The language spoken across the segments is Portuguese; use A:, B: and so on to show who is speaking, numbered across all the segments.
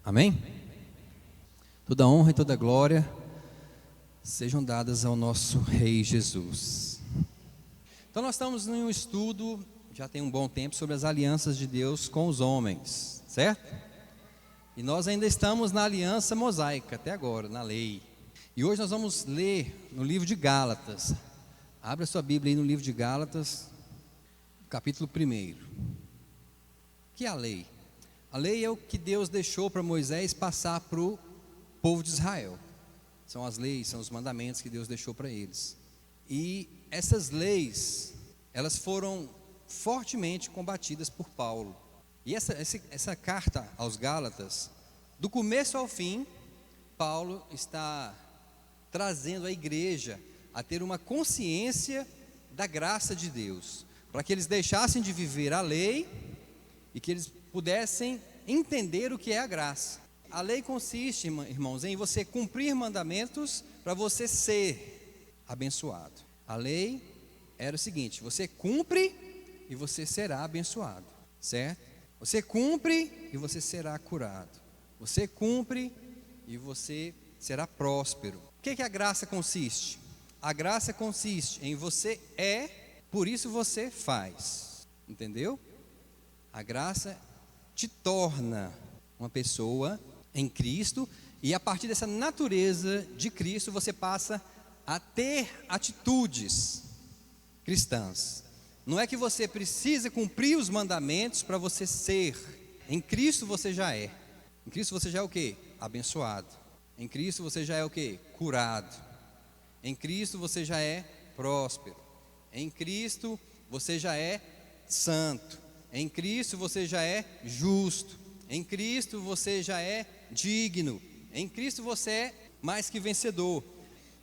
A: Amém? Toda honra e toda glória sejam dadas ao nosso Rei Jesus. Então nós estamos em um estudo, já tem um bom tempo, sobre as alianças de Deus com os homens, certo? E nós ainda estamos na aliança mosaica, até agora, na lei. E hoje nós vamos ler no livro de Gálatas. Abra sua Bíblia aí no livro de Gálatas, capítulo 1. O que é a lei? A lei é o que Deus deixou para Moisés passar para o povo de Israel. São as leis, são os mandamentos que Deus deixou para eles. E essas leis, elas foram fortemente combatidas por Paulo. E essa carta aos Gálatas, do começo ao fim, Paulo está trazendo a igreja a ter uma consciência da graça de Deus, para que eles deixassem de viver a lei e que eles pudessem entender o que é a graça. A lei consiste, irmãos, em você cumprir mandamentos para você ser abençoado. A lei era o seguinte: você cumpre e você será abençoado, certo? Você cumpre e você será curado. Você cumpre e você será próspero. O que a graça consiste? A graça consiste em você por isso você faz. Entendeu? A graça te torna uma pessoa em Cristo, e a partir dessa natureza de Cristo você passa a ter atitudes cristãs. Não é que você precisa cumprir os mandamentos para você ser. Em Cristo você já é. Em Cristo você já é o quê? Abençoado. Em Cristo você já é o quê? Curado. Em Cristo você já é próspero. Em Cristo você já é santo. Em Cristo você já é justo. Em Cristo você já é digno. Em Cristo você é mais que vencedor.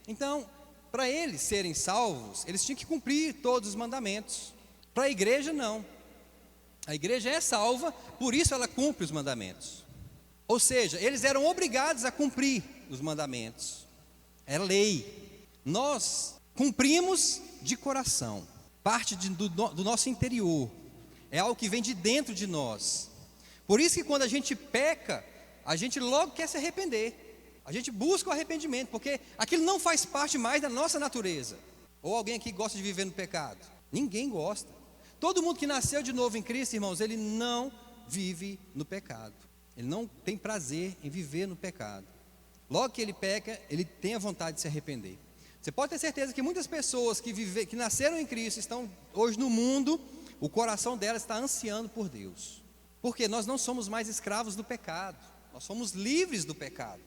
A: Então, para eles serem salvos, eles tinham que cumprir todos os mandamentos. Para a igreja, não. A igreja é salva, por isso ela cumpre os mandamentos. Ou seja, eles eram obrigados a cumprir os mandamentos. É lei. Nós cumprimos de coração. Parte do nosso interior. É algo que vem de dentro de nós. Por isso que quando a gente peca, a gente logo quer se arrepender. A gente busca o arrependimento, porque aquilo não faz parte mais da nossa natureza. Ou alguém aqui gosta de viver no pecado? Ninguém gosta. Todo mundo que nasceu de novo em Cristo, irmãos, ele não vive no pecado. Ele não tem prazer em viver no pecado. Logo que ele peca, ele tem a vontade de se arrepender. Você pode ter certeza que muitas pessoas que nasceram em Cristo, estão hoje no mundo, o coração delas está ansiando por Deus. Porque nós não somos mais escravos do pecado. Nós somos livres do pecado.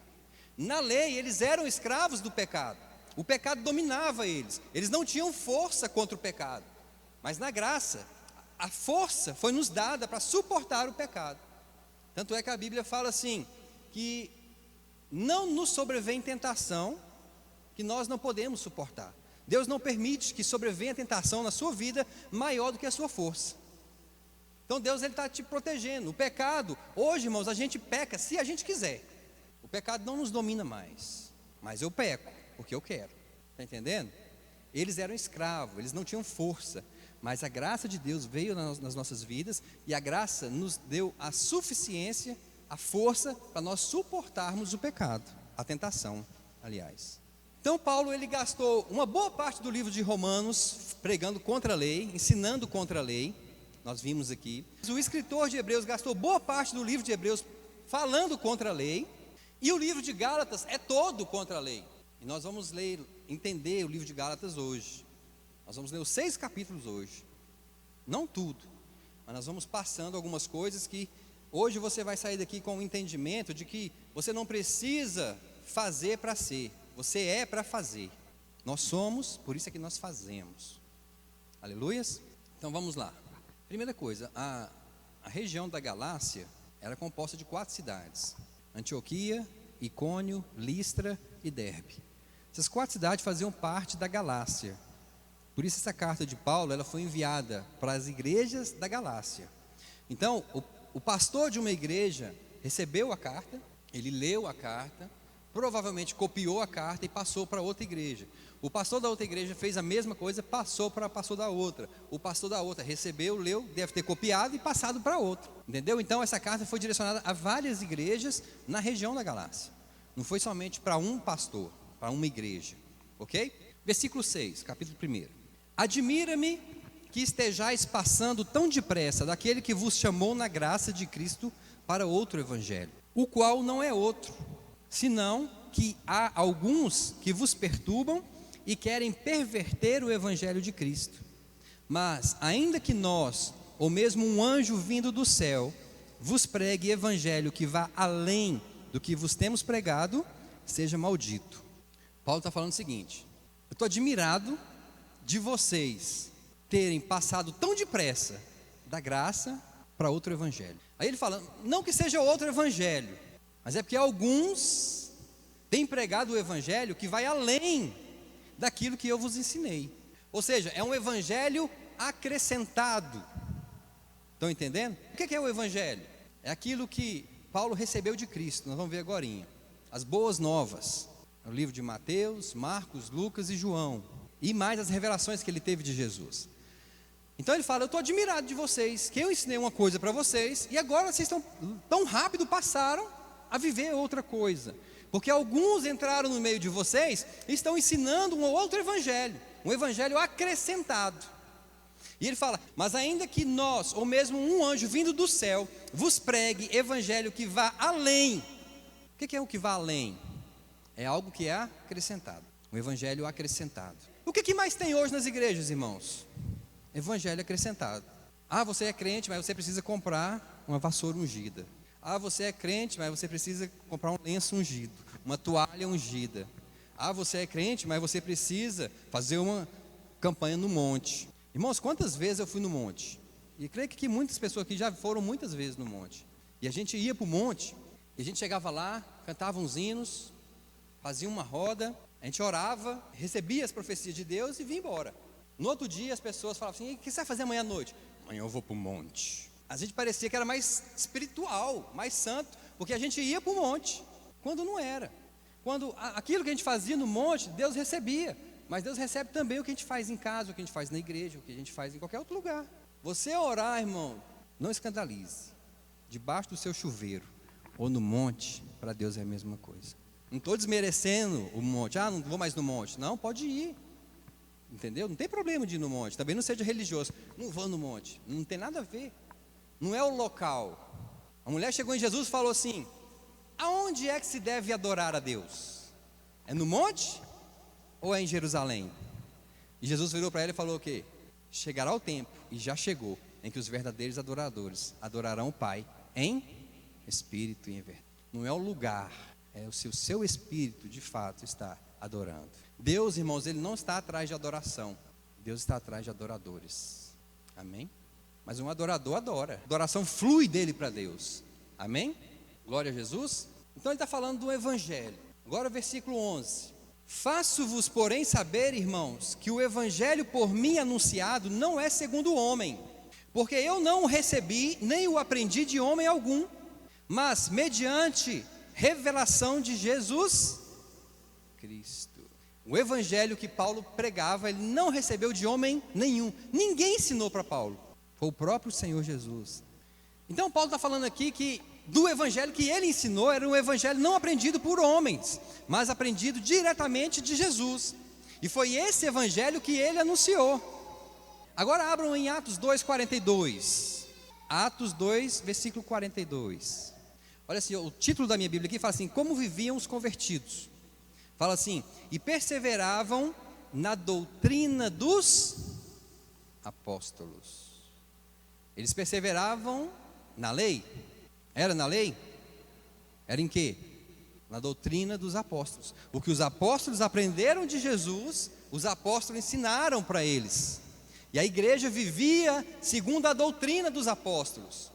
A: Na lei, eles eram escravos do pecado. O pecado dominava eles. Eles não tinham força contra o pecado. Mas na graça, a força foi nos dada para suportar o pecado. Tanto é que a Bíblia fala assim, que não nos sobrevém tentação que nós não podemos suportar. Deus não permite que sobrevenha tentação na sua vida maior do que a sua força. Então Deus está te protegendo. O pecado, hoje, irmãos, a gente peca se a gente quiser. O pecado não nos domina mais. Mas eu peco, porque eu quero. Está entendendo? Eles eram escravos, eles não tinham força. Mas a graça de Deus veio nas nossas vidas, e a graça nos deu a suficiência, a força para nós suportarmos o pecado, a tentação, aliás. Então Paulo, ele gastou uma boa parte do livro de Romanos pregando contra a lei, ensinando contra a lei. Nós vimos aqui. O escritor de Hebreus gastou boa parte do livro de Hebreus falando contra a lei. E o livro de Gálatas é todo contra a lei. E nós vamos entender o livro de Gálatas hoje. Nós vamos ler os 6 capítulos hoje. Não tudo, mas nós vamos passando algumas coisas que hoje você vai sair daqui com o entendimento de que você não precisa fazer para ser. Você é para fazer. Nós somos, por isso é que nós fazemos. Aleluias? Então vamos lá. Primeira coisa, a região da Galácia era composta de 4 cidades: Antioquia, Icônio, Listra e Derbe. Essas 4 cidades faziam parte da Galácia. Por isso essa carta de Paulo, ela foi enviada para as igrejas da Galácia. Então, o pastor de uma igreja recebeu a carta, ele leu a carta, provavelmente copiou a carta e passou para outra igreja. O pastor da outra igreja fez a mesma coisa, passou para o pastor da outra. O pastor da outra recebeu, leu, deve ter copiado e passado para outra. Entendeu? Então essa carta foi direcionada a várias igrejas na região da Galácia. Não foi somente para um pastor, para uma igreja. Ok? Versículo 6, capítulo 1. Admira-me que estejais passando tão depressa daquele que vos chamou na graça de Cristo para outro evangelho, o qual não é outro, senão que há alguns que vos perturbam e querem perverter o evangelho de Cristo. Mas ainda que nós, ou mesmo um anjo vindo do céu, vos pregue evangelho que vá além do que vos temos pregado, seja maldito. Paulo está falando o seguinte: eu estou admirado de vocês terem passado tão depressa da graça para outro evangelho. Aí ele fala, não que seja outro evangelho, mas é porque alguns têm pregado o evangelho que vai além daquilo que eu vos ensinei. Ou seja, é um evangelho acrescentado. Estão entendendo? O que é o evangelho? É aquilo que Paulo recebeu de Cristo. Nós vamos ver agora. As boas novas. É o livro de Mateus, Marcos, Lucas e João. E mais as revelações que ele teve de Jesus. Então ele fala, eu estou admirado de vocês, que eu ensinei uma coisa para vocês, e agora vocês tão rápido passaram a viver outra coisa. Porque alguns entraram no meio de vocês e estão ensinando um outro evangelho, um evangelho acrescentado. E ele fala, mas ainda que nós, ou mesmo um anjo vindo do céu, vos pregue evangelho que vá além. O que é o que vá além? É algo que é acrescentado, um evangelho acrescentado. O que mais tem hoje nas igrejas, irmãos? Evangelho acrescentado. Ah, você é crente, mas você precisa comprar uma vassoura ungida. Ah, você é crente, mas você precisa comprar um lenço ungido, uma toalha ungida. Ah, você é crente, mas você precisa fazer uma campanha no monte. Irmãos, quantas vezes eu fui no monte? E creio que muitas pessoas aqui já foram muitas vezes no monte. E a gente ia para o monte, e a gente chegava lá, cantava uns hinos, fazia uma roda, a gente orava, recebia as profecias de Deus e vinha embora. No outro dia as pessoas falavam assim, o que você vai fazer amanhã à noite? Amanhã eu vou para o monte. A gente parecia que era mais espiritual, mais santo, porque a gente ia para o monte, quando não era. Quando aquilo que a gente fazia no monte, Deus recebia. Mas Deus recebe também o que a gente faz em casa, o que a gente faz na igreja, o que a gente faz em qualquer outro lugar. Você orar, irmão, não escandalize. Debaixo do seu chuveiro ou no monte, para Deus é a mesma coisa. Não estou desmerecendo o monte. Ah, não vou mais no monte. Não, pode ir. Entendeu? Não tem problema de ir no monte. Também não seja religioso. Não vou no monte. Não tem nada a ver. Não é o local. A mulher chegou em Jesus e falou assim, aonde é que se deve adorar a Deus? É no monte ou é em Jerusalém? E Jesus virou para ela e falou o quê? Chegará o tempo, e já chegou, em que os verdadeiros adoradores adorarão o Pai em espírito e em verdade. Não é o lugar, é o seu espírito de fato está adorando. Deus, irmãos, Ele não está atrás de adoração. Deus está atrás de adoradores. Amém? Mas um adorador adora. A adoração flui dele para Deus. Amém? Glória a Jesus. Então ele está falando do evangelho. Agora versículo 11. Faço-vos, porém, saber, irmãos, que o evangelho por mim anunciado não é segundo o homem. Porque eu não o recebi, nem o aprendi de homem algum, mas mediante revelação de Jesus Cristo. O evangelho que Paulo pregava, ele não recebeu de homem nenhum. Ninguém ensinou para Paulo. Foi o próprio Senhor Jesus. Então Paulo está falando aqui que do evangelho que ele ensinou, era um evangelho não aprendido por homens, mas aprendido diretamente de Jesus. E foi esse evangelho que ele anunciou. Agora abram em Atos 2:42. Atos 2, versículo 42. Olha assim, o título da minha Bíblia aqui fala assim, como viviam os convertidos. Fala assim, e perseveravam na doutrina dos apóstolos. Eles perseveravam na lei. Era na lei? Era em quê? Na doutrina dos apóstolos. O que os apóstolos aprenderam de Jesus, os apóstolos ensinaram para eles. E a igreja vivia segundo a doutrina dos apóstolos.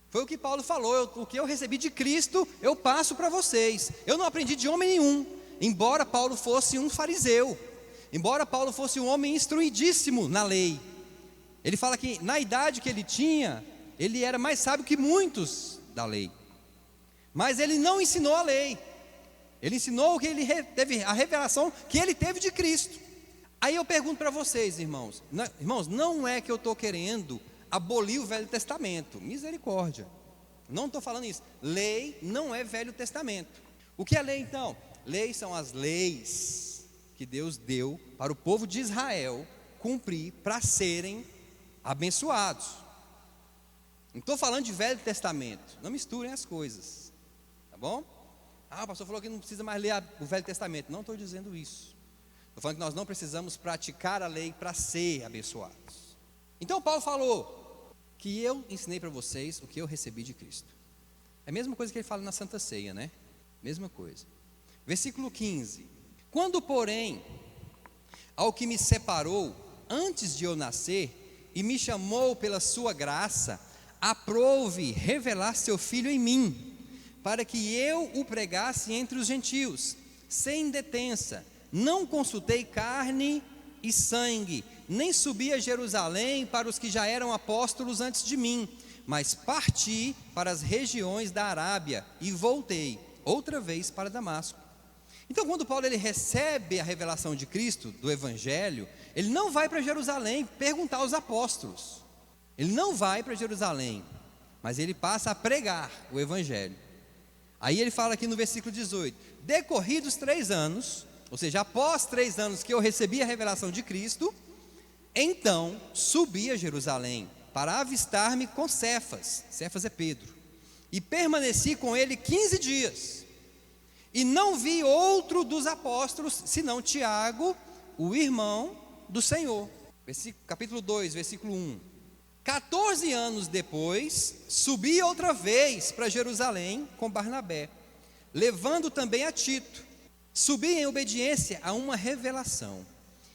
A: Foi o que Paulo falou, o que eu recebi de Cristo, eu passo para vocês. Eu não aprendi de homem nenhum, embora Paulo fosse um fariseu, embora Paulo fosse um homem instruidíssimo na lei. Ele fala que na idade que ele tinha, ele era mais sábio que muitos da lei. Mas ele não ensinou a lei. Ele ensinou que ele teve a revelação que ele teve de Cristo. Aí eu pergunto para vocês, irmãos, não é que eu estou querendo abolir o Velho Testamento, misericórdia, não estou falando isso. Lei não é Velho Testamento. O que é lei então? Leis são as leis que Deus deu para o povo de Israel cumprir para serem abençoados. Não estou falando de Velho Testamento, não misturem as coisas, tá bom? O pastor falou que não precisa mais ler o Velho Testamento. Não estou dizendo isso. Estou falando que nós não precisamos praticar a lei para ser abençoados. Então Paulo falou que eu ensinei para vocês o que eu recebi de Cristo. É a mesma coisa que ele fala na Santa Ceia, né? Mesma coisa. Versículo 15. Quando, porém, ao que me separou antes de eu nascer e me chamou pela sua graça, aprouve revelar seu Filho em mim, para que eu o pregasse entre os gentios, sem detença. Não consultei carne e sangue, nem subi a Jerusalém para os que já eram apóstolos antes de mim, mas parti para as regiões da Arábia e voltei outra vez para Damasco. Então, quando Paulo ele recebe a revelação de Cristo, do Evangelho, ele não vai para Jerusalém perguntar aos apóstolos. Ele não vai para Jerusalém, mas ele passa a pregar o Evangelho. Aí ele fala aqui no versículo 18: decorridos 3 anos, ou seja, após 3 anos que eu recebi a revelação de Cristo, então subi a Jerusalém para avistar-me com Cefas. Cefas é Pedro. E permaneci com ele 15 dias. E não vi outro dos apóstolos, senão Tiago, o irmão do Senhor. Capítulo 2, versículo 1. 14 anos depois, subi outra vez para Jerusalém com Barnabé, levando também a Tito. Subi em obediência a uma revelação,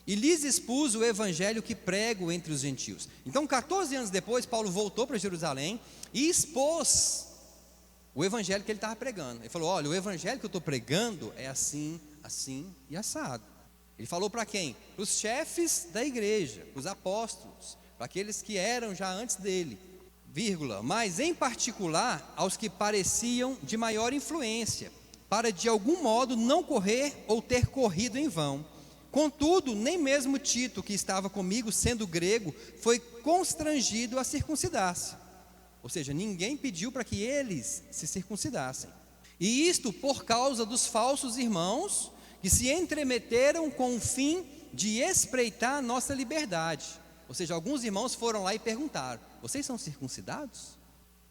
A: e lhes expus o evangelho que prego entre os gentios. Então, 14 anos depois, Paulo voltou para Jerusalém e expôs o evangelho que ele estava pregando. Ele falou: olha, o evangelho que eu estou pregando é assim, assim e assado. Ele falou para quem? Para os chefes da igreja, para os apóstolos, para aqueles que eram já antes dele, mas em particular aos que pareciam de maior influência, para de algum modo não correr ou ter corrido em vão. Contudo, nem mesmo Tito, que estava comigo, sendo grego, foi constrangido a circuncidar-se. Ou seja, ninguém pediu para que eles se circuncidassem. E isto por causa dos falsos irmãos que se entremeteram com o fim de espreitar a nossa liberdade. Ou seja, alguns irmãos foram lá e perguntaram: vocês são circuncidados?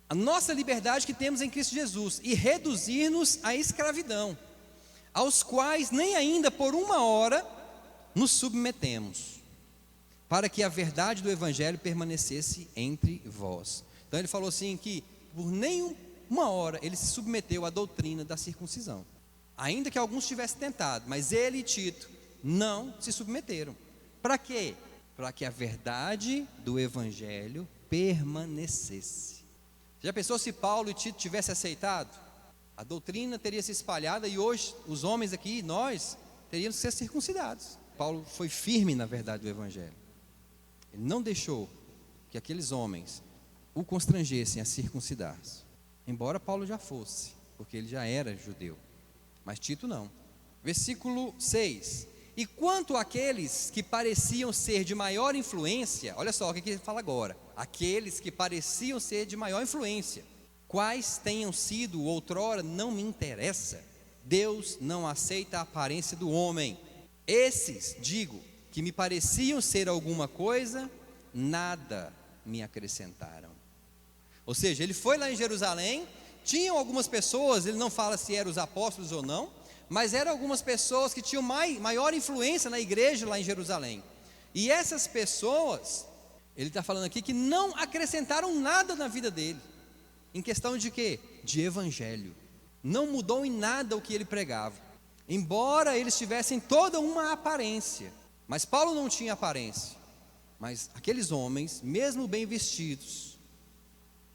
A: A nossa liberdade que temos em Cristo Jesus, e reduzir-nos à escravidão, aos quais nem ainda por uma hora nos submetemos, para que a verdade do evangelho permanecesse entre vós. Então ele falou assim que por nenhuma hora ele se submeteu à doutrina da circuncisão, ainda que alguns tivessem tentado, mas ele e Tito não se submeteram. Para quê? Para que a verdade do evangelho permanecesse. Já pensou se Paulo e Tito tivessem aceitado? A doutrina teria se espalhado e hoje os homens aqui, nós, teríamos que ser circuncidados. Paulo foi firme na verdade do evangelho. Ele não deixou que aqueles homens o constrangessem a circuncidar-se. Embora Paulo já fosse, porque ele já era judeu. Mas Tito não. Versículo 6. E quanto àqueles que pareciam ser de maior influência, olha só o que ele fala agora: aqueles que pareciam ser de maior influência, quais tenham sido outrora, não me interessa. Deus não aceita a aparência do homem. Esses, digo, que me pareciam ser alguma coisa, nada me acrescentaram. Ou seja, ele foi lá em Jerusalém, tinham algumas pessoas, ele não fala se eram os apóstolos ou não, mas eram algumas pessoas que tinham maior influência na igreja lá em Jerusalém. E essas pessoas, ele está falando aqui que não acrescentaram nada na vida dele. Em questão de quê? De evangelho. Não mudou em nada o que ele pregava. Embora eles tivessem toda uma aparência. Mas Paulo não tinha aparência. Mas aqueles homens, mesmo bem vestidos,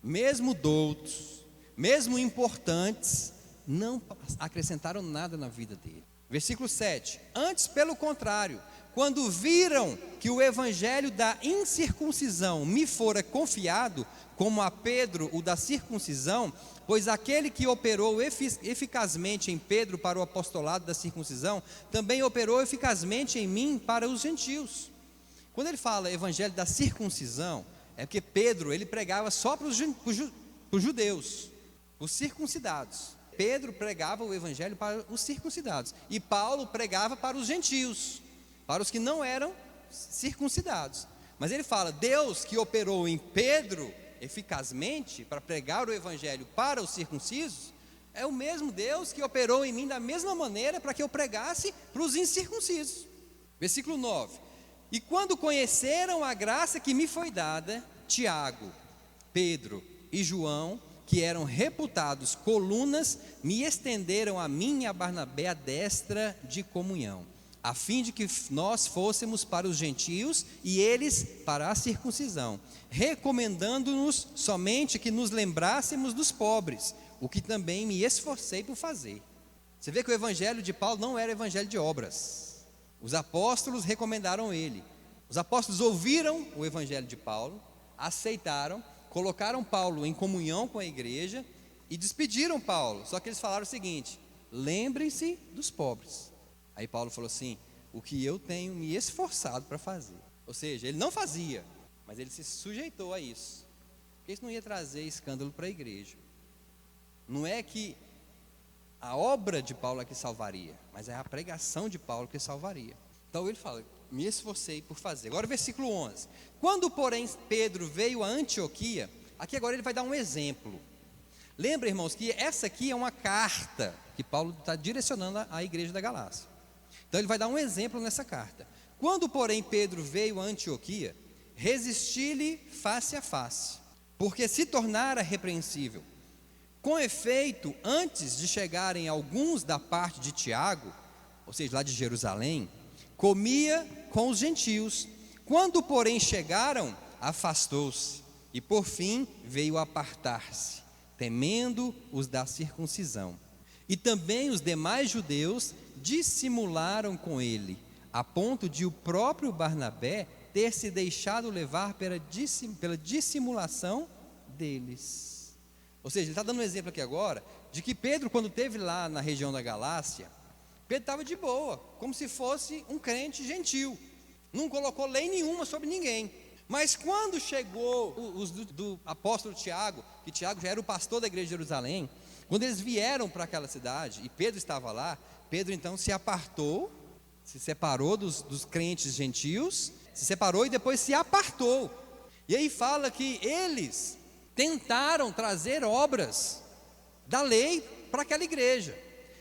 A: mesmo doutos, mesmo importantes, não acrescentaram nada na vida dele. Versículo 7. Antes, pelo contrário, quando viram que o evangelho da incircuncisão me fora confiado, como a Pedro o da circuncisão, pois aquele que operou eficazmente em Pedro para o apostolado da circuncisão, também operou eficazmente em mim para os gentios. Quando ele fala evangelho da circuncisão, é porque Pedro, ele pregava só para os judeus, os circuncidados. Pedro pregava o evangelho para os circuncidados, e Paulo pregava para os gentios, para os que não eram circuncidados. Mas ele fala, Deus que operou em Pedro eficazmente para pregar o evangelho para os circuncisos, é o mesmo Deus que operou em mim da mesma maneira para que eu pregasse para os incircuncisos. Versículo 9: e quando conheceram a graça que me foi dada, Tiago, Pedro e João, que eram reputados colunas, me estenderam a mim e a Barnabé a destra de comunhão, a fim de que nós fôssemos para os gentios e eles para a circuncisão, recomendando-nos somente que nos lembrássemos dos pobres, o que também me esforcei por fazer. Você vê que o evangelho de Paulo não era evangelho de obras. Os apóstolos recomendaram ele. Os apóstolos ouviram o evangelho de Paulo, aceitaram, colocaram Paulo em comunhão com a igreja e despediram Paulo. Só que eles falaram o seguinte: lembrem-se dos pobres. Aí Paulo falou assim: o que eu tenho me esforçado para fazer. Ou seja, ele não fazia, mas ele se sujeitou a isso, porque isso não ia trazer escândalo para a igreja. Não é que a obra de Paulo é que salvaria, mas é a pregação de Paulo que salvaria. Então ele fala: me esforcei por fazer. Agora o versículo 11: quando porém Pedro veio a Antioquia, aqui agora ele vai dar um exemplo. Lembra, irmãos, que essa aqui é uma carta que Paulo está direcionando à igreja da Galácia. Então ele vai dar um exemplo nessa carta. Quando porém Pedro veio a Antioquia, resisti-lhe face a face, porque se tornara repreensível. Com efeito, antes de chegarem alguns da parte de Tiago, ou seja, lá de Jerusalém, comia com os gentios. Quando porém chegaram, afastou-se, e por fim veio apartar-se, temendo os da circuncisão. E também os demais judeus dissimularam com ele, a ponto de o próprio Barnabé ter se deixado levar pela dissimulação deles. Ou seja, ele está dando um exemplo aqui agora, de que Pedro, quando esteve lá na região da Galácia, Pedro estava de boa, como se fosse um crente gentil, não colocou lei nenhuma sobre ninguém. Mas quando chegou os do apóstolo Tiago, que Tiago já era o pastor da igreja de Jerusalém, quando eles vieram para aquela cidade, e Pedro estava lá, Pedro então se apartou, se separou dos crentes gentios, se separou e depois se apartou. E aí fala que eles tentaram trazer obras da lei para aquela igreja,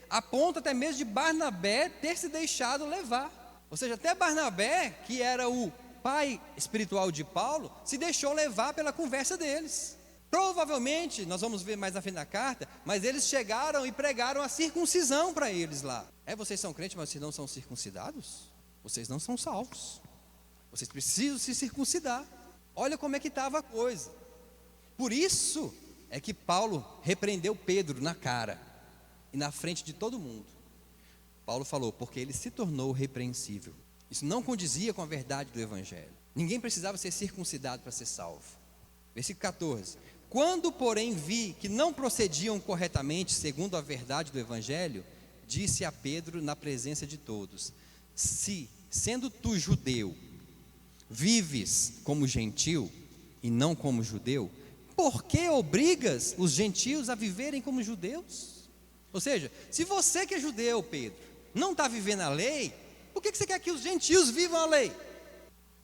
A: a ponto até mesmo de Barnabé ter se deixado levar. Ou seja, até Barnabé, que era o pai espiritual de Paulo, se deixou levar pela conversa deles. Provavelmente, nós vamos ver mais na frente da carta, mas eles chegaram e pregaram a circuncisão para eles lá. Vocês são crentes, mas vocês não são circuncidados? Vocês não são salvos. Vocês precisam se circuncidar. Olha como é que estava a coisa. Por isso é que Paulo repreendeu Pedro na cara e na frente de todo mundo. Paulo falou, porque ele se tornou repreensível. Isso não condizia com a verdade do evangelho. Ninguém precisava ser circuncidado para ser salvo. Versículo 14: quando porém vi que não procediam corretamente segundo a verdade do evangelho, disse a Pedro na presença de todos: se, sendo tu judeu, vives como gentil e não como judeu, por que obrigas os gentios a viverem como judeus? Ou seja, se você que é judeu, Pedro, não está vivendo a lei, por que você quer que os gentios vivam a lei?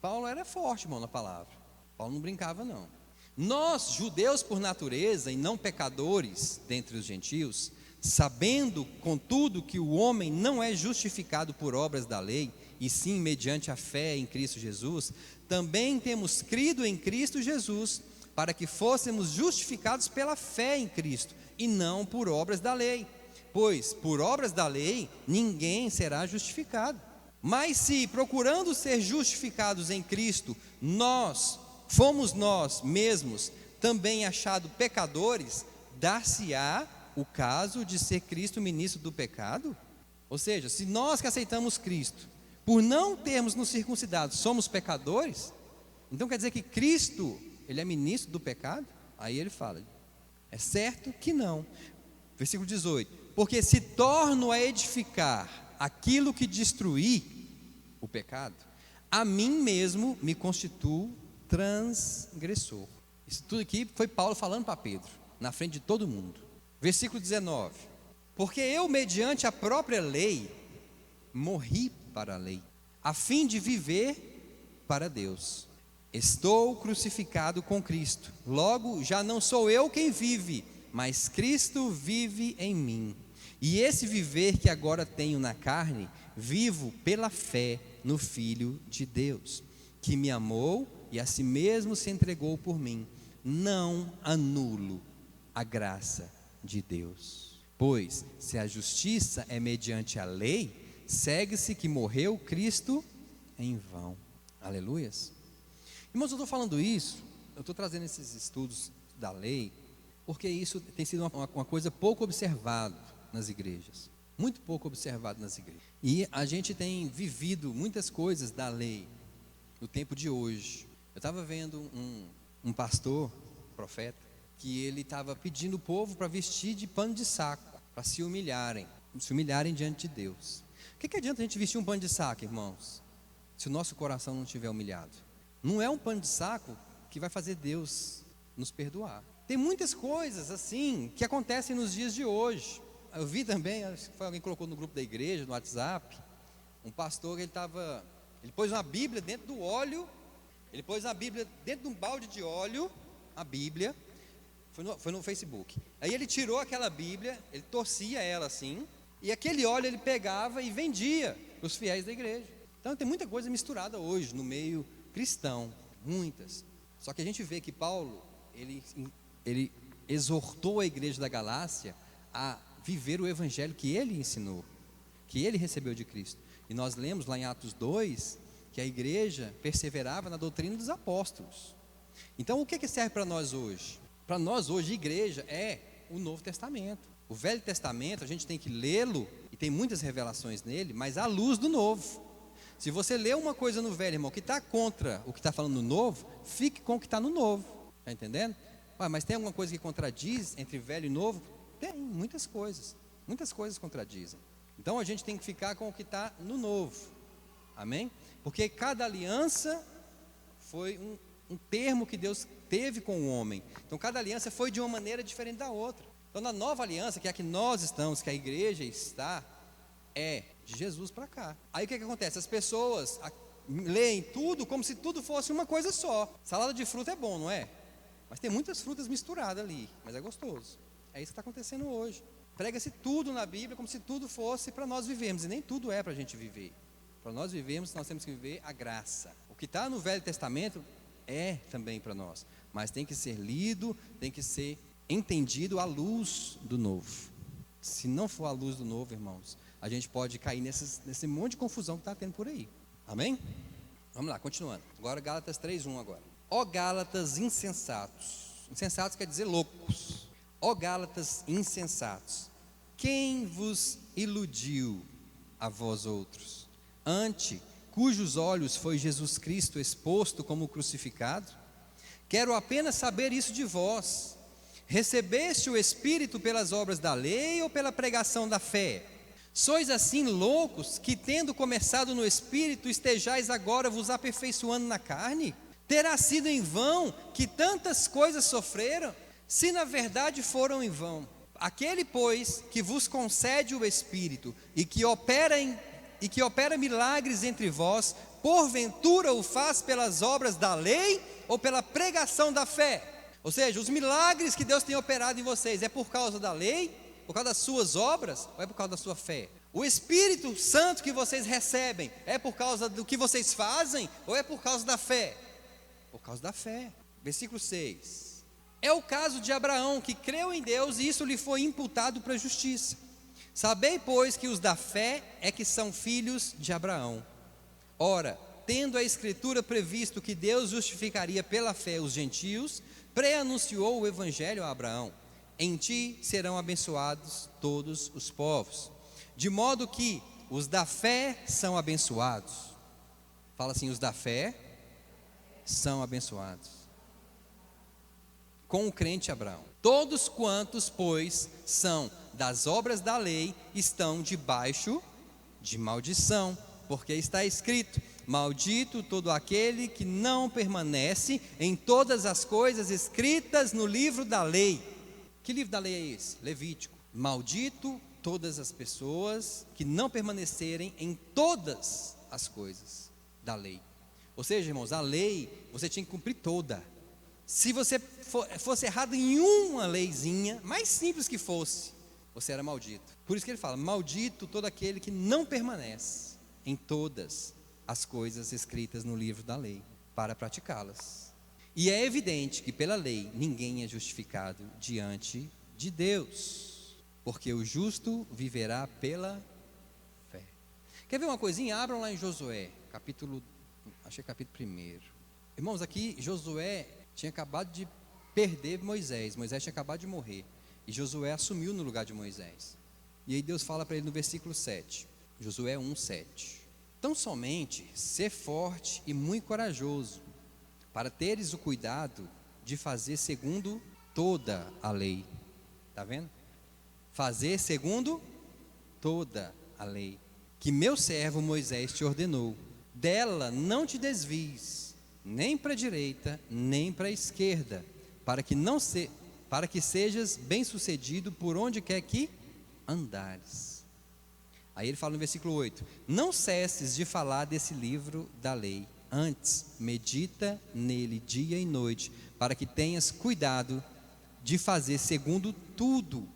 A: Paulo era forte, irmão, na palavra. Paulo não brincava, não. Nós, judeus por natureza e não pecadores dentre os gentios, sabendo, contudo, que o homem não é justificado por obras da lei, e sim mediante a fé em Cristo Jesus, também temos crido em Cristo Jesus, para que fôssemos justificados pela fé em Cristo, e não por obras da lei. Pois, por obras da lei, ninguém será justificado. Mas se, procurando ser justificados em Cristo, fomos nós mesmos também achados pecadores, dar-se-á o caso de ser Cristo ministro do pecado? Ou seja, se nós que aceitamos Cristo, por não termos nos circuncidado, somos pecadores, então quer dizer que Cristo, ele é ministro do pecado? Aí ele fala, é certo que não. Versículo 18, porque se torno a edificar aquilo que destruí, o pecado, a mim mesmo me constituo transgressor. Isso tudo aqui foi Paulo falando para Pedro, na frente de todo mundo. Versículo 19, porque eu mediante a própria lei, morri para a lei, a fim de viver para Deus. Estou crucificado com Cristo, logo já não sou eu quem vive, mas Cristo vive em mim. E esse viver que agora tenho na carne, vivo pela fé no Filho de Deus, que me amou e a si mesmo se entregou por mim. Não anulo a graça de Deus. Pois, se a justiça é mediante a lei, segue-se que morreu Cristo em vão. Aleluias. Irmãos, eu estou falando isso, eu estou trazendo esses estudos da lei, porque isso tem sido uma coisa pouco observada nas igrejas, muito pouco observado nas igrejas, e a gente tem vivido muitas coisas da lei, no tempo de hoje. Eu estava vendo um pastor, profeta, que ele estava pedindo o povo para vestir de pano de saco, para se humilharem diante de Deus. O que adianta a gente vestir um pano de saco, irmãos, se o nosso coração não estiver humilhado? Não é um pano de saco que vai fazer Deus nos perdoar. Tem muitas coisas assim que acontecem nos dias de hoje. Eu vi também, acho que foi alguém que colocou no grupo da igreja, no WhatsApp, um pastor, ele pôs uma Bíblia dentro do óleo, ele pôs a Bíblia dentro de um balde de óleo, a Bíblia, foi no Facebook. Aí ele tirou aquela Bíblia, ele torcia ela assim, e aquele óleo ele pegava e vendia para os fiéis da igreja. Então tem muita coisa misturada hoje no meio cristão, muitas. Só que a gente vê que Paulo, ele exortou a igreja da Galácia a viver o evangelho que ele ensinou, que ele recebeu de Cristo. E nós lemos lá em Atos 2, que a igreja perseverava na doutrina dos apóstolos. Então o que serve para nós hoje? Para nós hoje, igreja é o Novo Testamento. O Velho Testamento a gente tem que lê-lo, e tem muitas revelações nele, mas à luz do Novo. Se você lê uma coisa no Velho, irmão, que está contra o que está falando no Novo, fique com o que está no Novo. Está entendendo? Mas tem alguma coisa que contradiz entre Velho e Novo? Tem, muitas coisas contradizem. Então a gente tem que ficar com o que está no Novo. Amém? Porque cada aliança foi um termo que Deus teve com o homem. Então cada aliança foi de uma maneira diferente da outra. Então na nova aliança, que é a que nós estamos, que a igreja está, é de Jesus para cá. Aí o que acontece? As pessoas leem tudo como se tudo fosse uma coisa só. Salada de fruta é bom, não é? Mas tem muitas frutas misturadas ali, mas é gostoso. É isso que está acontecendo hoje. Prega-se tudo na Bíblia como se tudo fosse para nós vivermos, e nem tudo é para a gente viver. Para nós vivermos, nós temos que viver a graça. O que está no Velho Testamento é também para nós, mas tem que ser lido, tem que ser entendido à luz do Novo. Se não for à luz do Novo, irmãos, a gente pode cair nesse monte de confusão que está tendo por aí. Amém? Vamos lá, continuando. Agora Gálatas 3:1 agora. Ó Gálatas insensatos. Insensatos quer dizer loucos. Ó Gálatas insensatos, quem vos iludiu a vós outros? Ante cujos olhos foi Jesus Cristo exposto como crucificado? Quero apenas saber isso de vós. Recebeste o Espírito pelas obras da lei ou pela pregação da fé? Sois assim loucos, que tendo começado no Espírito, estejais agora vos aperfeiçoando na carne? Terá sido em vão que tantas coisas sofreram, se na verdade foram em vão. Aquele, pois, que vos concede o Espírito e que opera milagres entre vós, porventura o faz pelas obras da lei ou pela pregação da fé? Ou seja, os milagres que Deus tem operado em vocês, é por causa da lei, por causa das suas obras, ou é por causa da sua fé? O Espírito Santo que vocês recebem, é por causa do que vocês fazem, ou é por causa da fé? Por causa da fé. Versículo 6. É o caso de Abraão, que creu em Deus e isso lhe foi imputado para a justiça. Sabei, pois, que os da fé é que são filhos de Abraão. Ora, tendo a Escritura previsto que Deus justificaria pela fé os gentios, pré-anunciou o Evangelho a Abraão: em ti serão abençoados todos os povos. De modo que os da fé são abençoados. Fala assim: os da fé são abençoados. com o crente Abraão. Todos quantos, pois, são das obras da lei, estão debaixo de maldição, porque está escrito: maldito todo aquele que não permanece em todas as coisas escritas no livro da lei. Que livro da lei é esse? Levítico. Maldito todas as pessoas que não permanecerem em todas as coisas da lei. Ou seja, irmãos, a lei você tinha que cumprir toda. Se você fosse errado em uma leizinha, mais simples que fosse, você era maldito. Por isso que ele fala: maldito todo aquele que não permanece em todas as coisas escritas no livro da lei, para praticá-las. E é evidente que pela lei ninguém é justificado diante de Deus, porque o justo viverá pela fé. Quer ver uma coisinha? Abram lá em Josué, capítulo 1. Irmãos, aqui Josué tinha acabado de perder Moisés tinha acabado de morrer, e Josué assumiu no lugar de Moisés. E aí Deus fala para ele no versículo 7, Josué 1:7: tão somente ser forte e muito corajoso, para teres o cuidado de fazer segundo toda a lei. Está vendo? Fazer segundo toda a lei, que meu servo Moisés te ordenou. Dela não te desvies, nem para a direita, nem para a esquerda, para que sejas bem-sucedido por onde quer que andares. Aí ele fala no versículo 8: não cesses de falar desse livro da lei, antes medita nele dia e noite, para que tenhas cuidado de fazer segundo tudo.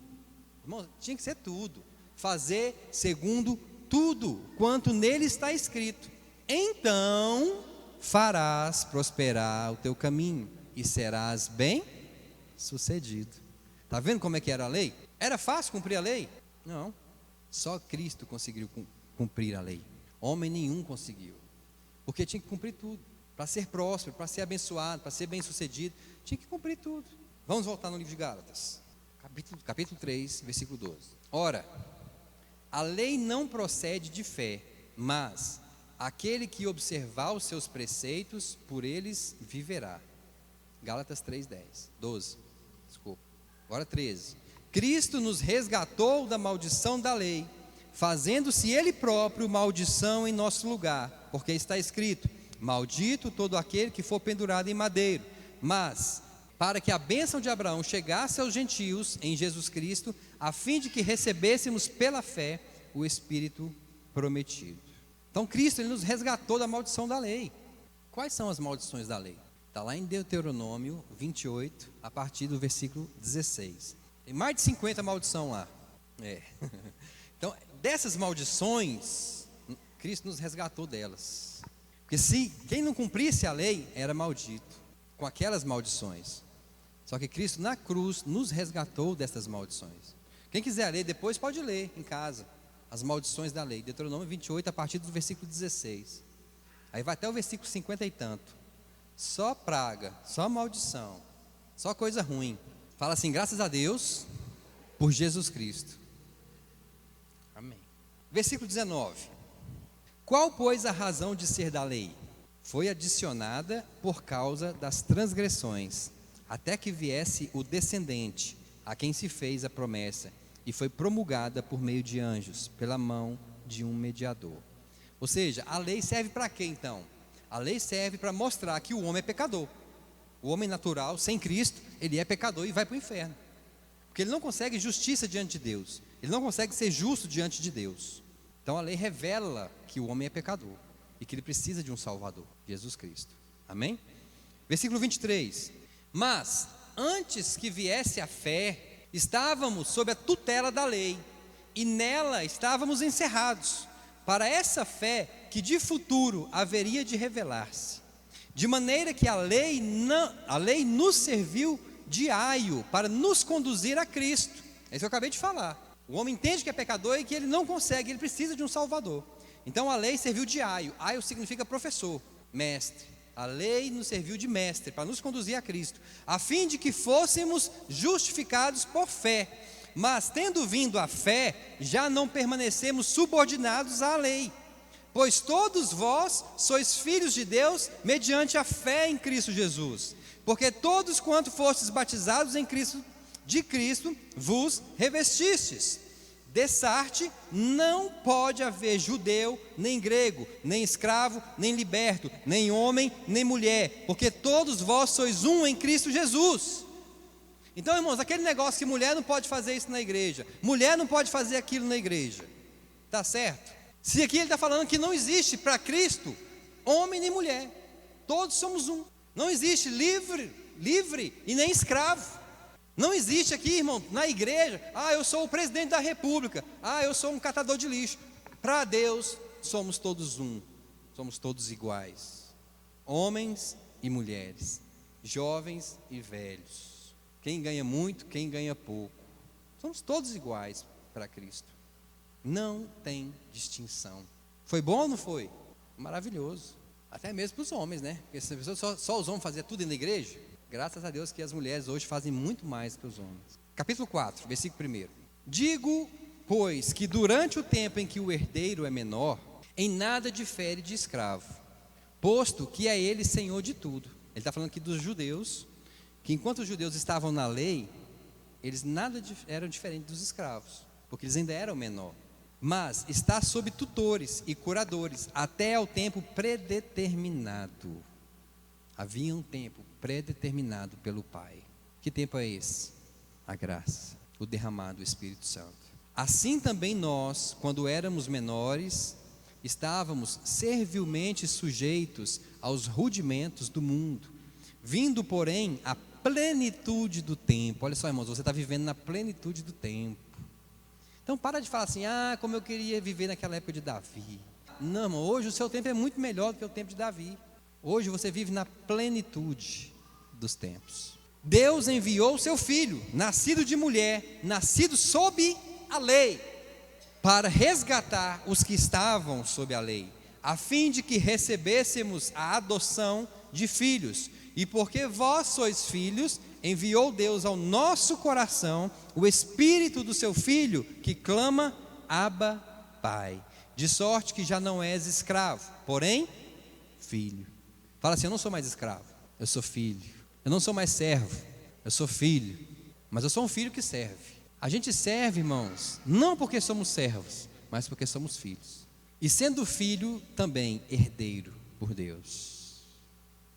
A: Irmão, tinha que ser tudo. Fazer segundo tudo quanto nele está escrito. Então farás prosperar o teu caminho e serás bem sucedido. Está vendo como é que era a lei? Era fácil cumprir a lei? Não. Só Cristo conseguiu cumprir a lei. Homem nenhum conseguiu. Porque tinha que cumprir tudo. Para ser próspero, para ser abençoado, para ser bem sucedido, tinha que cumprir tudo. Vamos voltar no livro de Gálatas, capítulo 3, versículo 12. Ora, a lei não procede de fé, mas aquele que observar os seus preceitos, por eles viverá. Gálatas 12. Desculpa. Agora 13. Cristo nos resgatou da maldição da lei, fazendo-se Ele próprio maldição em nosso lugar, porque está escrito: maldito todo aquele que for pendurado em madeiro. Mas, para que a bênção de Abraão chegasse aos gentios em Jesus Cristo, a fim de que recebêssemos pela fé o Espírito prometido. Então Cristo, Ele nos resgatou da maldição da lei. Quais são as maldições da lei? Está lá em Deuteronômio 28, a partir do versículo 16. Tem mais de 50 maldições lá. Então, dessas maldições, Cristo nos resgatou delas. Porque se quem não cumprisse a lei era maldito com aquelas maldições. Só que Cristo na cruz nos resgatou dessas maldições. Quem quiser ler depois pode ler em casa as maldições da lei. Deuteronômio 28, a partir do versículo 16. Aí vai até o versículo 50 e tanto. Só praga, só maldição, só coisa ruim. Fala assim: graças a Deus por Jesus Cristo. Amém. Versículo 19. Qual, pois, a razão de ser da lei? Foi adicionada por causa das transgressões, até que viesse o descendente, a quem se fez a promessa, e foi promulgada por meio de anjos, pela mão de um mediador. Ou seja, a lei serve para quê então? A lei serve para mostrar que o homem é pecador. O homem natural, sem Cristo, ele é pecador e vai para o inferno. Porque ele não consegue justiça diante de Deus. Ele não consegue ser justo diante de Deus. Então a lei revela que o homem é pecador e que ele precisa de um Salvador, Jesus Cristo. Amém? Versículo 23. Mas, antes que viesse a fé, estávamos sob a tutela da lei, e nela estávamos encerrados, para essa fé que de futuro haveria de revelar-se. De maneira que a lei nos serviu de aio para nos conduzir a Cristo. É isso que eu acabei de falar. O homem entende que é pecador e que ele não consegue, ele precisa de um Salvador. Então a lei serviu de aio. Aio significa professor, mestre. A lei nos serviu de mestre para nos conduzir a Cristo, a fim de que fôssemos justificados por fé. Mas tendo vindo a fé, já não permanecemos subordinados à lei. Pois todos vós sois filhos de Deus mediante a fé em Cristo Jesus. porque todos quanto fostes batizados em Cristo, de Cristo, vos revestistes. Dessarte, não pode haver judeu, nem grego, nem escravo, nem liberto, nem homem, nem mulher, porque todos vós sois um em Cristo Jesus. Então, irmãos, aquele negócio que mulher não pode fazer isso na igreja, mulher não pode fazer aquilo na igreja, está certo? Se aqui ele está falando que não existe para Cristo homem nem mulher, todos somos um. Não existe livre e nem escravo. Não existe aqui, irmão, na igreja, eu sou o presidente da república, eu sou um catador de lixo. Para Deus, somos todos um, somos todos iguais, homens e mulheres, jovens e velhos, quem ganha muito, quem ganha pouco, somos todos iguais para Cristo, não tem distinção. Foi bom ou não foi? Maravilhoso, até mesmo para os homens, né? Porque se a pessoa só os homens faziam tudo na igreja, graças a Deus que as mulheres hoje fazem muito mais que os homens. Capítulo 4, versículo 1. Digo, pois, que durante o tempo em que o herdeiro é menor, em nada difere de escravo, posto que é ele senhor de tudo. Ele está falando aqui dos judeus, que enquanto os judeus estavam na lei, eles nada eram diferentes dos escravos, porque eles ainda eram menor. Mas está sob tutores e curadores, até ao tempo predeterminado. Havia um tempo predeterminado pelo Pai. Que tempo é esse? A graça, o derramado do Espírito Santo. Assim também nós, quando éramos menores, estávamos servilmente sujeitos aos rudimentos do mundo, vindo, porém, à plenitude do tempo. Olha só, irmãos, você está vivendo na plenitude do tempo. Então para de falar assim, como eu queria viver naquela época de Davi. Não, irmão, hoje o seu tempo é muito melhor do que o tempo de Davi. Hoje você vive na plenitude dos tempos. Deus enviou o seu Filho, nascido de mulher, nascido sob a lei, para resgatar os que estavam sob a lei, a fim de que recebêssemos a adoção de filhos. E porque vós sois filhos, enviou Deus ao nosso coração o Espírito do seu Filho, que clama, Abba, Pai. De sorte que já não és escravo, porém, filho. Fala assim, eu não sou mais escravo, eu sou filho. Eu não sou mais servo, eu sou filho. Mas eu sou um filho que serve. A gente serve, irmãos, não porque somos servos, mas porque somos filhos. E sendo filho, também herdeiro por Deus.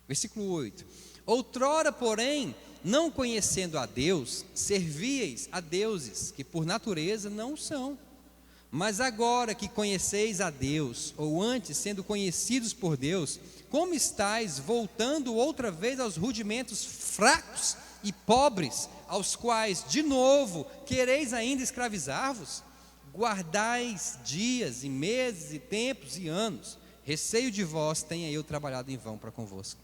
A: Versículo 8. Outrora, porém, não conhecendo a Deus, servíeis a deuses que por natureza não são. Mas agora que conheceis a Deus, ou antes sendo conhecidos por Deus, como estáis voltando outra vez aos rudimentos fracos e pobres, aos quais de novo quereis ainda escravizar-vos? Guardais dias e meses e tempos e anos, receio de vós tenha eu trabalhado em vão para convosco.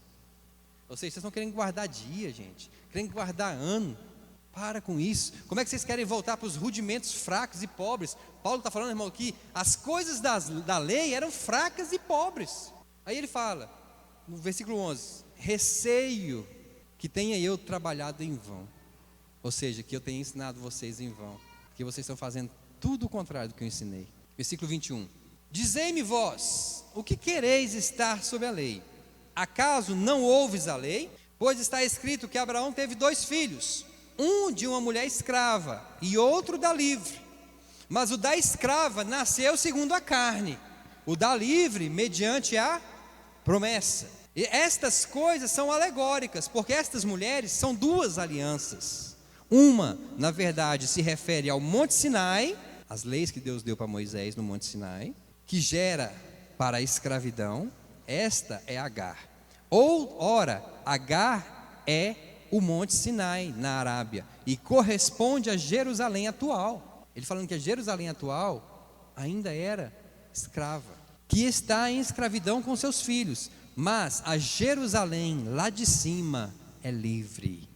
A: Ou seja, vocês estão querendo guardar dia, gente, querendo guardar ano. Para com isso. Como é que vocês querem voltar para os rudimentos fracos e pobres? Paulo está falando, irmão, que as coisas da lei eram fracas e pobres. Aí ele fala, no versículo 11, receio que tenha eu trabalhado em vão. Ou seja, que eu tenha ensinado vocês em vão, que vocês estão fazendo tudo o contrário do que eu ensinei. Versículo 21, dizei-me vós, o que quereis estar sob a lei? Acaso não ouves a lei? Pois está escrito que Abraão teve 2 filhos, um de uma mulher escrava e outro da livre. Mas o da escrava nasceu segundo a carne, o da livre mediante a promessa. E estas coisas são alegóricas, porque estas mulheres são 2 alianças. Uma, na verdade, se refere ao Monte Sinai, as leis que Deus deu para Moisés no Monte Sinai, que gera para a escravidão. Esta é Agar. Ora, Agar é o Monte Sinai na Arábia e corresponde a Jerusalém atual. Ele falando que a Jerusalém atual ainda era escrava, que está em escravidão com seus filhos, mas a Jerusalém lá de cima é livre,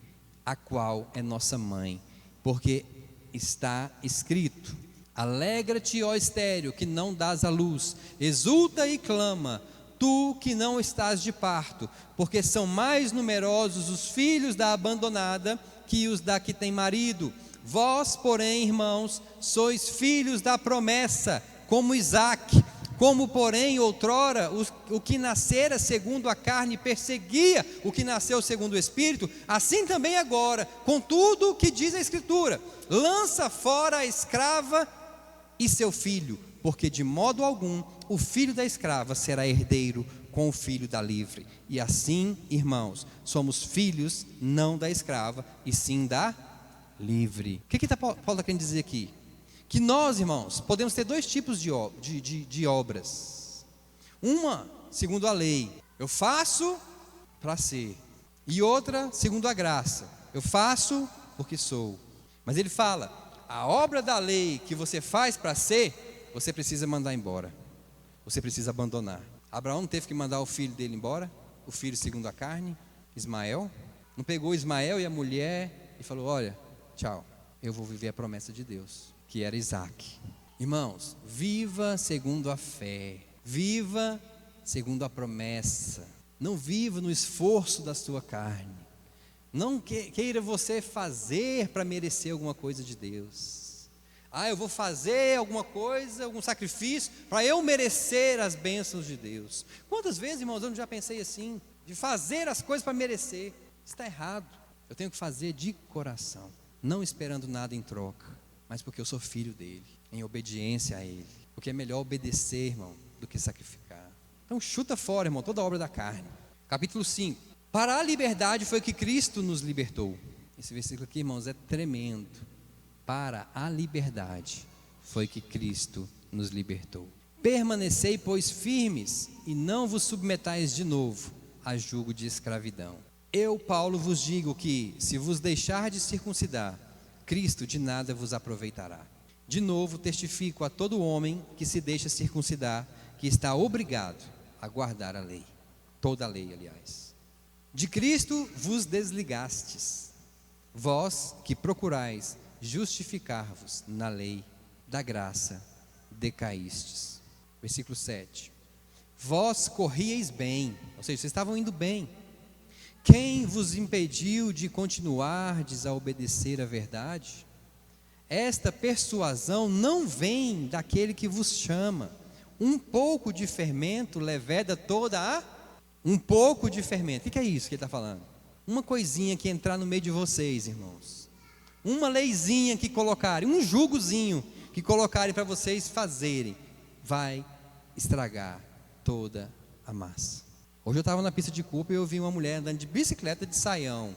A: a qual é nossa mãe, porque está escrito: alegra-te, ó estéril, que não dás à luz, exulta e clama, tu que não estás de parto, porque são mais numerosos os filhos da abandonada que os da que tem marido. Vós, porém, irmãos, sois filhos da promessa, como Isaque, Como, porém, outrora, o que nascera segundo a carne perseguia o que nasceu segundo o Espírito, assim também agora, contudo, o que diz a Escritura: lança fora a escrava e seu filho, porque de modo algum o filho da escrava será herdeiro com o filho da livre. E assim, irmãos, somos filhos não da escrava, e sim da livre. O que Paulo está querendo dizer aqui? Que nós, irmãos, podemos ter dois tipos de obras. Uma, segundo a lei, eu faço para ser. E outra, segundo a graça, eu faço porque sou. Mas ele fala, a obra da lei que você faz para ser, você precisa mandar embora. Você precisa abandonar. Abraão não teve que mandar o filho dele embora, o filho segundo a carne, Ismael. Não pegou Ismael e a mulher e falou: olha, tchau, eu vou viver a promessa de Deus, que era Isaac. Irmãos, viva segundo a fé, viva segundo a promessa. Não viva no esforço da sua carne. Não queira você fazer para merecer alguma coisa de Deus. Eu vou fazer alguma coisa, algum sacrifício para eu merecer as bênçãos de Deus. Quantas vezes, irmãos, eu não já pensei assim, de fazer as coisas para merecer? Está errado. Eu tenho que fazer de coração, não esperando nada em troca, mas porque eu sou filho dele, em obediência a ele. Porque é melhor obedecer, irmão, do que sacrificar. Então chuta fora, irmão, toda a obra da carne. Capítulo 5. Para a liberdade foi que Cristo nos libertou. Esse versículo aqui, irmãos, é tremendo. Para a liberdade foi que Cristo nos libertou. Permanecei, pois, firmes, e não vos submetais de novo a jugo de escravidão. Eu, Paulo, vos digo que, se vos deixar de circuncidar, Cristo de nada vos aproveitará. De novo testifico a todo homem que se deixa circuncidar, que está obrigado a guardar a lei, toda a lei, aliás. De Cristo vos desligastes, vós que procurais justificar-vos na lei da graça, decaístes. Versículo 7. Vós corrieis bem, ou seja, vocês estavam indo bem. Quem vos impediu de continuardes a obedecer a verdade? Esta persuasão não vem daquele que vos chama. Um pouco de fermento leveda toda a... Um pouco de fermento. O que é isso que ele está falando? Uma coisinha que entrar no meio de vocês, irmãos. Uma leizinha que colocarem, um jugozinho que colocarem para vocês fazerem, vai estragar toda a massa. Hoje eu estava na pista de Cooper e eu vi uma mulher andando de bicicleta de saião.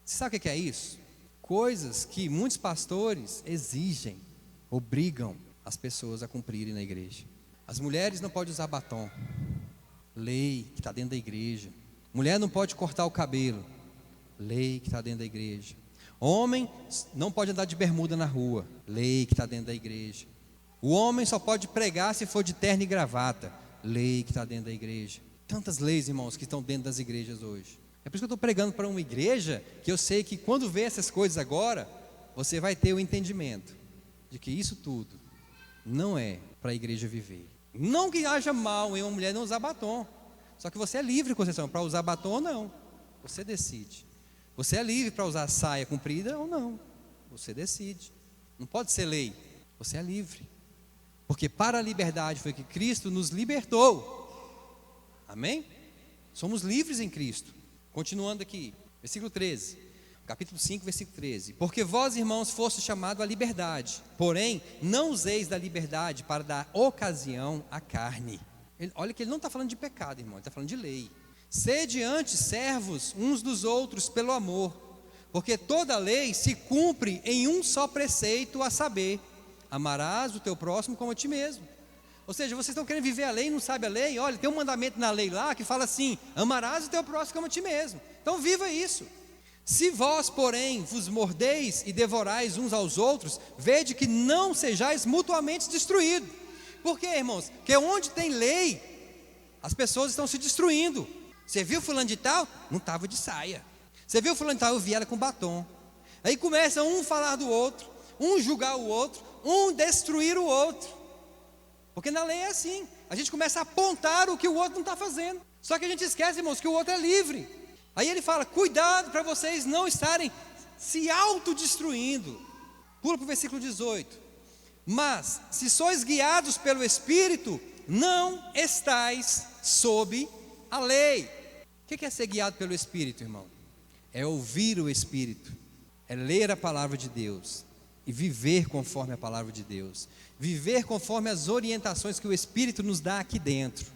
A: Você sabe o que é isso? Coisas que muitos pastores exigem, obrigam as pessoas a cumprirem na igreja. As mulheres não podem usar batom, lei que está dentro da igreja. Mulher não pode cortar o cabelo, lei que está dentro da igreja. Homem não pode andar de bermuda na rua, lei que está dentro da igreja. O homem só pode pregar se for de terno e gravata, lei que está dentro da igreja. Tantas leis, irmãos, que estão dentro das igrejas hoje. É por isso que eu estou pregando para uma igreja, que eu sei que quando vê essas coisas agora, você vai ter o entendimento de que isso tudo não é para a igreja viver. Não que haja mal em uma mulher não usar batom, só que você é livre, Conceição, para usar batom ou não, você decide. Você é livre para usar saia comprida ou não, você decide. Não pode ser lei, você é livre. Porque para a liberdade foi que Cristo nos libertou. Amém? Somos livres em Cristo. Continuando aqui, versículo 13, capítulo 5, versículo 13. Porque vós, irmãos, fostes chamados à liberdade, porém, não useis da liberdade para dar ocasião à carne. Olha que ele não está falando de pecado, irmão, ele está falando de lei. Sede antes servos uns dos outros pelo amor, porque toda lei se cumpre em um só preceito, a saber, amarás o teu próximo como a ti mesmo. Ou seja, vocês estão querendo viver a lei e não sabem a lei? Olha, tem um mandamento na lei lá que fala assim: amarás o teu próximo como a ti mesmo. Então viva isso. Se vós, porém, vos mordeis e devorais uns aos outros, vede que não sejais mutuamente destruídos. Por quê, irmãos? Porque onde tem lei, as pessoas estão se destruindo. Você viu fulano de tal? Não estava de saia. Você viu fulano de tal? Eu vi ela com batom. Aí começa um falar do outro, um julgar o outro, um destruir o outro. Porque na lei é assim, a gente começa a apontar o que o outro não está fazendo. Só que a gente esquece, irmãos, que o outro é livre. Aí ele fala: cuidado para vocês não estarem se autodestruindo. Pula para o versículo 18. Mas, se sois guiados pelo Espírito, não estais sob a lei. O que é ser guiado pelo Espírito, irmão? É ouvir o Espírito, é ler a palavra de Deus e viver conforme a palavra de Deus, viver conforme as orientações que o Espírito nos dá aqui dentro.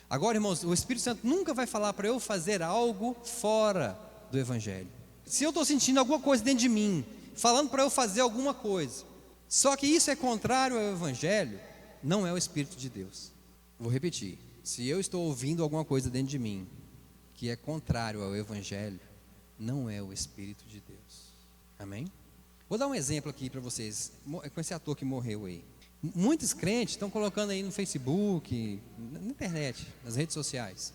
A: Agora, irmãos, o Espírito Santo nunca vai falar para eu fazer algo fora do Evangelho. Se eu estou sentindo alguma coisa dentro de mim, falando para eu fazer alguma coisa, só que isso é contrário ao Evangelho, não é o Espírito de Deus. Vou repetir, se eu estou ouvindo alguma coisa dentro de mim, que é contrário ao Evangelho, não é o Espírito de Deus. Amém? Vou dar um exemplo aqui para vocês, com esse ator que morreu aí. Muitos crentes estão colocando aí no Facebook, na internet, nas redes sociais.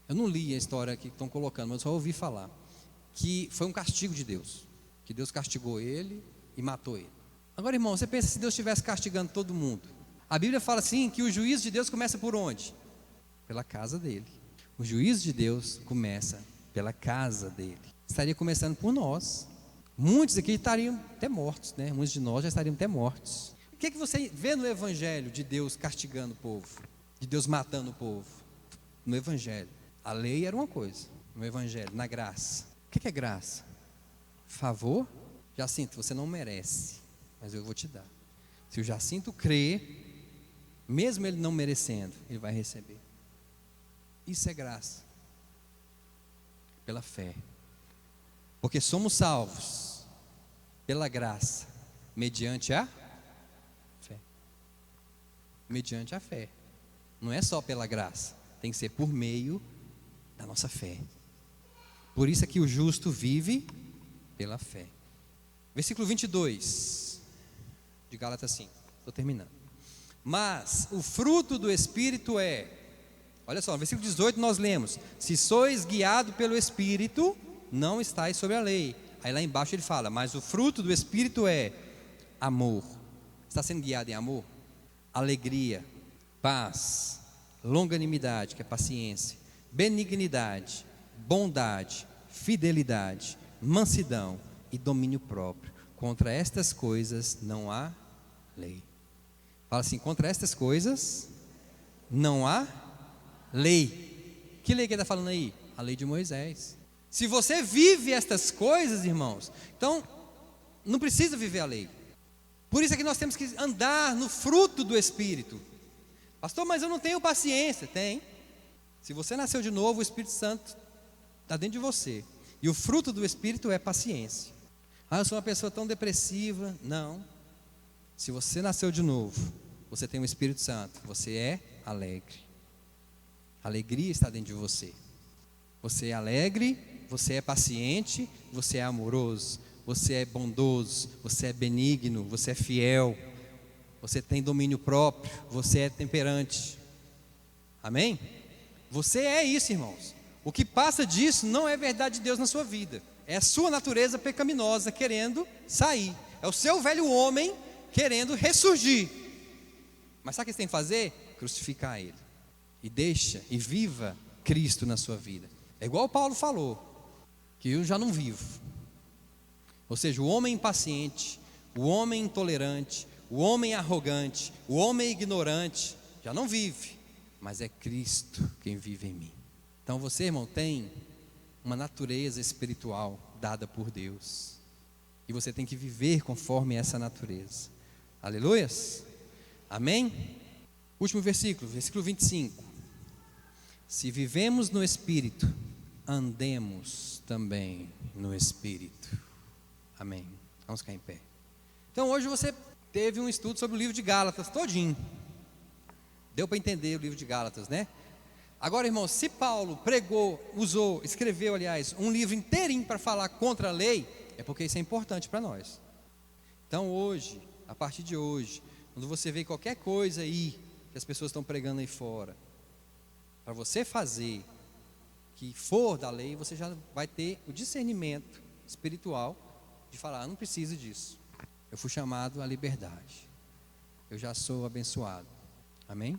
A: Eu não li a história que estão colocando, mas só ouvi falar que foi um castigo de Deus, que Deus castigou ele e matou ele. Agora, irmão, você pensa se Deus estivesse castigando todo mundo? A Bíblia fala assim que o juízo de Deus começa por onde? Pela casa dele. O juízo de Deus começa pela casa dele. Estaria começando por nós. Muitos aqui estariam até mortos, né? Muitos de nós já estariam até mortos. O que você vê no Evangelho de Deus castigando o povo? De Deus matando o povo? No Evangelho. A lei era uma coisa. No Evangelho, na graça. O que é graça? Favor? Jacinto, você não merece, mas eu vou te dar. Se o Jacinto crer, mesmo ele não merecendo, ele vai receber. Isso é graça. Pela fé. Porque somos salvos pela graça, mediante a fé. Mediante a fé. Não é só pela graça, tem que ser por meio da nossa fé. Por isso é que o justo vive pela fé. Versículo 22 de Gálatas 5, estou terminando. Mas o fruto do Espírito é, olha só, no versículo 18 nós lemos: se sois guiado pelo Espírito, não estáis sobre a lei. Aí lá embaixo ele fala: mas o fruto do Espírito é amor. Está sendo guiado em amor? Alegria, paz, longanimidade, que é paciência, benignidade, bondade, fidelidade, mansidão e domínio próprio. Contra estas coisas não há lei. Fala assim: contra estas coisas não há lei. Que lei que ele está falando aí? A lei de Moisés. Se você vive estas coisas, irmãos, então não precisa viver a lei. Por isso é que nós temos que andar no fruto do Espírito. Pastor, mas eu não tenho paciência. Tem. Se você nasceu de novo, o Espírito Santo está dentro de você. E o fruto do Espírito é paciência. Ah, eu sou uma pessoa tão depressiva. Não. Se você nasceu de novo, você tem o Espírito Santo, você é alegre. A alegria está dentro de você. Você é alegre, você é paciente, você é amoroso, você é bondoso, você é benigno, você é fiel, você tem domínio próprio, você é temperante. Amém? Você é isso, irmãos. O que passa disso não é verdade de Deus na sua vida. É a sua natureza pecaminosa querendo sair. É o seu velho homem querendo ressurgir. Mas sabe o que você tem que fazer? Crucificar ele. E deixa, e viva Cristo na sua vida. É igual o Paulo falou, que eu já não vivo. Ou seja, o homem impaciente, o homem intolerante, o homem arrogante, o homem ignorante, já não vive. Mas é Cristo quem vive em mim. Então você, irmão, tem uma natureza espiritual dada por Deus. E você tem que viver conforme essa natureza. Aleluias? Amém? Último versículo, versículo 25. Se vivemos no Espírito, andemos também no Espírito. Amém. Vamos ficar em pé. Então hoje você teve um estudo sobre o livro de Gálatas todinho. Deu para entender o livro de Gálatas, né? Agora, irmão, se Paulo pregou, escreveu, aliás, um livro inteirinho para falar contra a lei, é porque isso é importante para nós. Então hoje, a partir de hoje, quando você vê qualquer coisa aí que as pessoas estão pregando aí fora, para você fazer que for da lei, você já vai ter o discernimento espiritual de falar: não preciso disso, eu fui chamado à liberdade, eu já sou abençoado. Amém?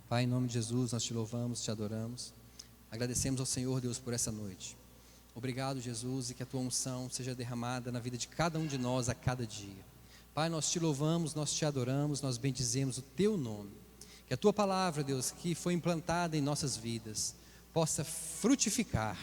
A: Pai, em nome de Jesus, nós te louvamos, te adoramos, agradecemos ao Senhor Deus por essa noite. Obrigado, Jesus, e que a tua unção seja derramada na vida de cada um de nós a cada dia. Pai, nós te louvamos, nós te adoramos, nós bendizemos o teu nome. Que a Tua palavra, Deus, que foi implantada em nossas vidas, possa frutificar.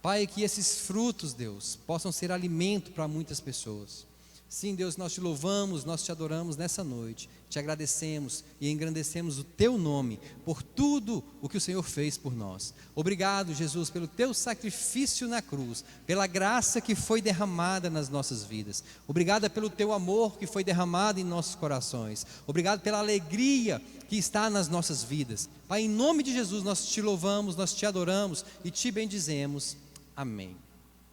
A: Pai, que esses frutos, Deus, possam ser alimento para muitas pessoas. Sim, Deus, nós te louvamos, nós te adoramos nessa noite, te agradecemos e engrandecemos o Teu nome, por tudo o que o Senhor fez por nós. Obrigado, Jesus, pelo Teu sacrifício na cruz, pela graça que foi derramada nas nossas vidas. Obrigado pelo Teu amor que foi derramado em nossos corações. Obrigado pela alegria que está nas nossas vidas. Pai, em nome de Jesus, nós te louvamos, nós te adoramos e te bendizemos. Amém.